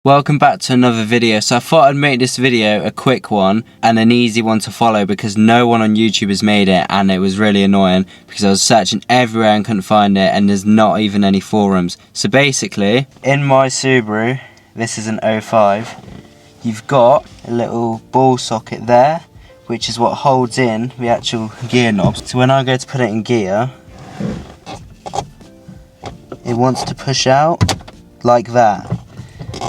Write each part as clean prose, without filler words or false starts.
Welcome back to another video. So I thought I'd make this video a quick one and an easy one to follow because no one on YouTube has made it, and it was really annoying because I was searching everywhere and couldn't find it, and there's not even any forums. So basically, in my Subaru, this is an 05, you've got a little ball socket there, which is what holds in the actual gear knobs. So when I go to put it in gear, it wants to push out like that.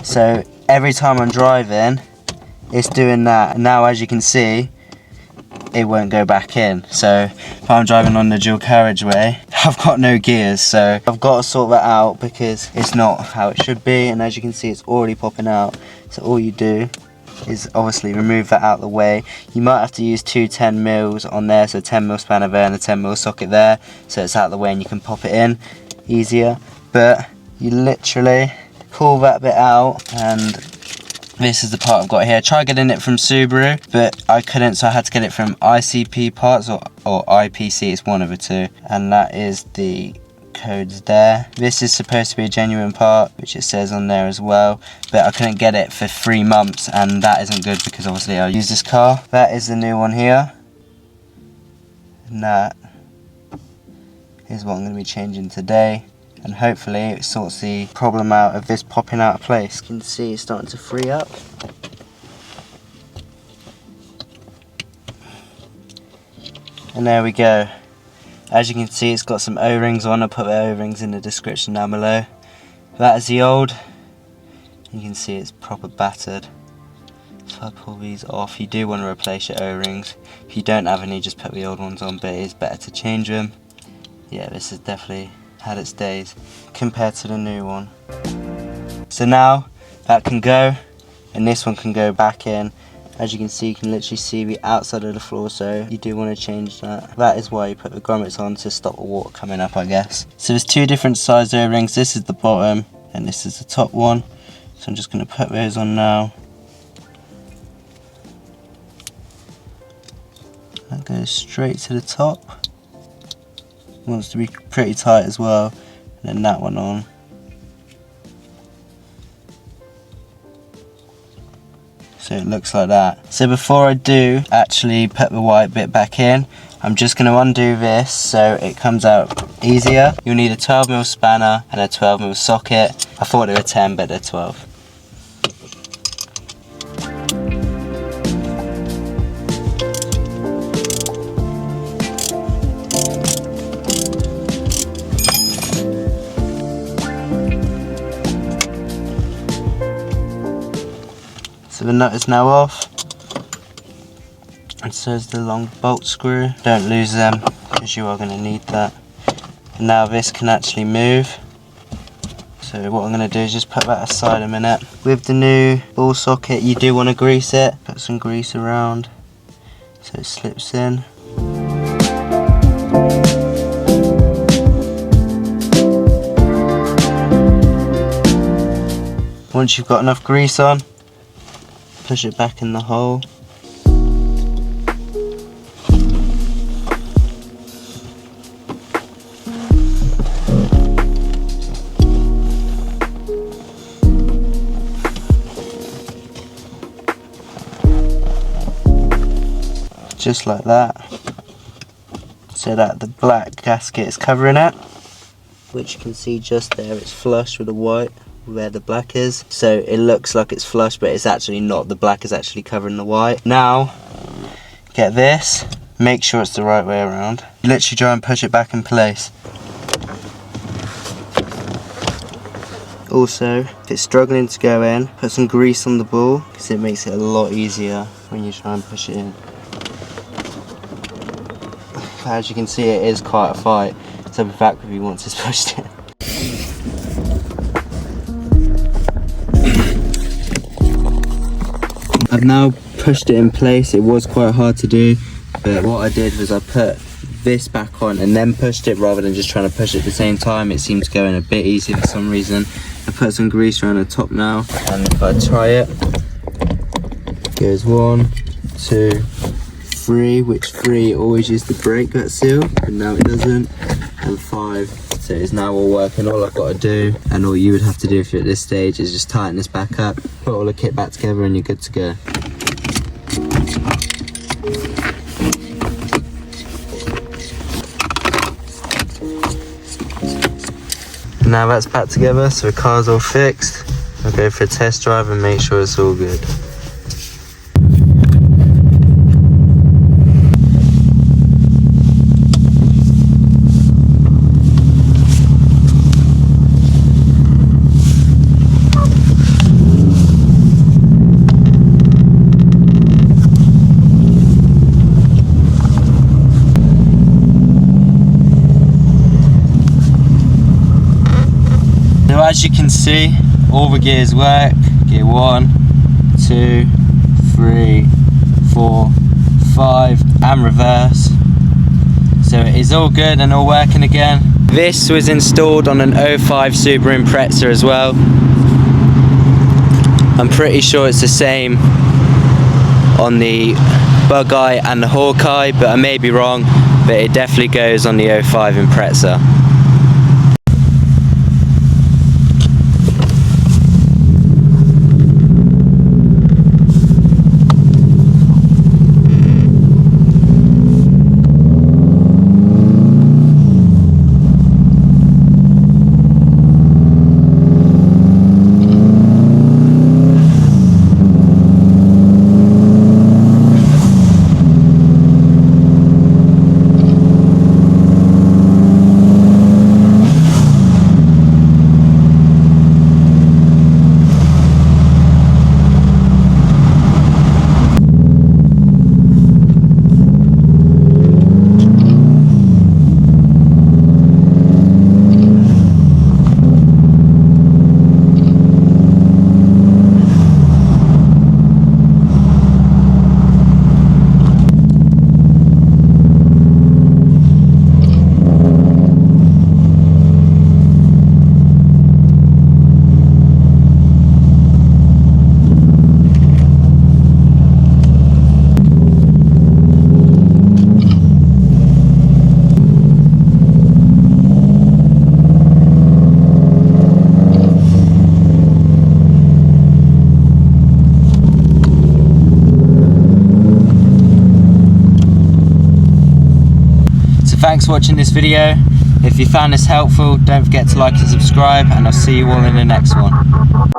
So every time I'm driving, it's doing that. And now, as you can see, it won't go back in. So if I'm driving on the dual carriageway, I've got no gears. So I've got to sort that out because it's not how it should be. And as you can see, it's already popping out. So all you do is obviously remove that out of the way. You might have to use two 10mm on there, so a 10mm spanner there and a 10mm socket there, so it's out of the way and you can pop it in easier. But you literally pull that bit out, and this is the part I've got here. I tried getting it from Subaru, but I couldn't, so I had to get it from ICP parts or IPC, it's one of the two, and that is the codes there. This is supposed to be a genuine part, which it says on there as well, but I couldn't get it for 3 months, and that isn't good because obviously I use this car. That is the new one here, and that is what I'm going to be changing today. And hopefully it sorts the problem out of this popping out of place. You can see it's starting to free up. And there we go. As you can see, it's got some O-rings on. I'll put the O-rings in the description down below. That is the old. You can see it's proper battered. So I pull these off. You do want to replace your O-rings. If you don't have any, just put the old ones on, but it is better to change them. Yeah, this has definitely had its days compared to the new one. So now that can go, and this one can go back in. As you can see, you can literally see the outside of the floor, so you do want to change that. That is why you put the grommets on, to stop the water coming up, I guess. So there's two different size O-rings. This is the bottom and this is the top one. So I'm just going to put those on now. That goes straight to the top. Wants to be pretty tight as well, and then that one on. So it looks like that. So before I do actually put the white bit back in, I'm just going to undo this so it comes out easier. You'll need a 12mm spanner and a 12mm socket. I thought they were 10, but they're 12. So the nut is now off, and so is the long bolt screw. Don't lose them because you are going to need that. And now this can actually move. So what I'm going to do is just put that aside a minute. With the new ball socket, you do want to grease it. Put some grease around so it slips in. Once you've got enough grease on, push it back in the hole. Just like that. So that the black gasket is covering it, which you can see just there, it's flush with the white where the black is, so it looks like it's flush, but it's actually not. The black is actually covering the white. Now get this, make sure it's the right way around, literally try and push it back in place. Also, if it's struggling to go in, put some grease on the ball because it makes it a lot easier when you try and push it in. As you can see, it is quite a fight, so be back with you once it's pushed in. I've now pushed it in place. It was quite hard to do, but what I did was I put this back on and then pushed it rather than just trying to push it at the same time. It seemed to go in a bit easier for some reason. I put some grease around the top now, and if I try it, it goes 1, 2, 3, which 3 always used to break that seal, but now it doesn't, and 5. So it's now all working. All I've got to do, and all you would have to do if you're at this stage, is just tighten this back up, put all the kit back together, and you're good to go. Now that's back together, so the car's all fixed. I'll go for a test drive and make sure it's all good. So as you can see, all the gears work. Gear 1, 2, 3, 4, 5 and reverse. So it is all good and all working again. This was installed on an 05 Subaru Impreza as well. I'm pretty sure it's the same on the Bug-Eye and the Hawkeye, but I may be wrong, but it definitely goes on the 05 Impreza. Thanks for watching this video. If you found this helpful, don't forget to like and subscribe, and I'll see you all in the next one.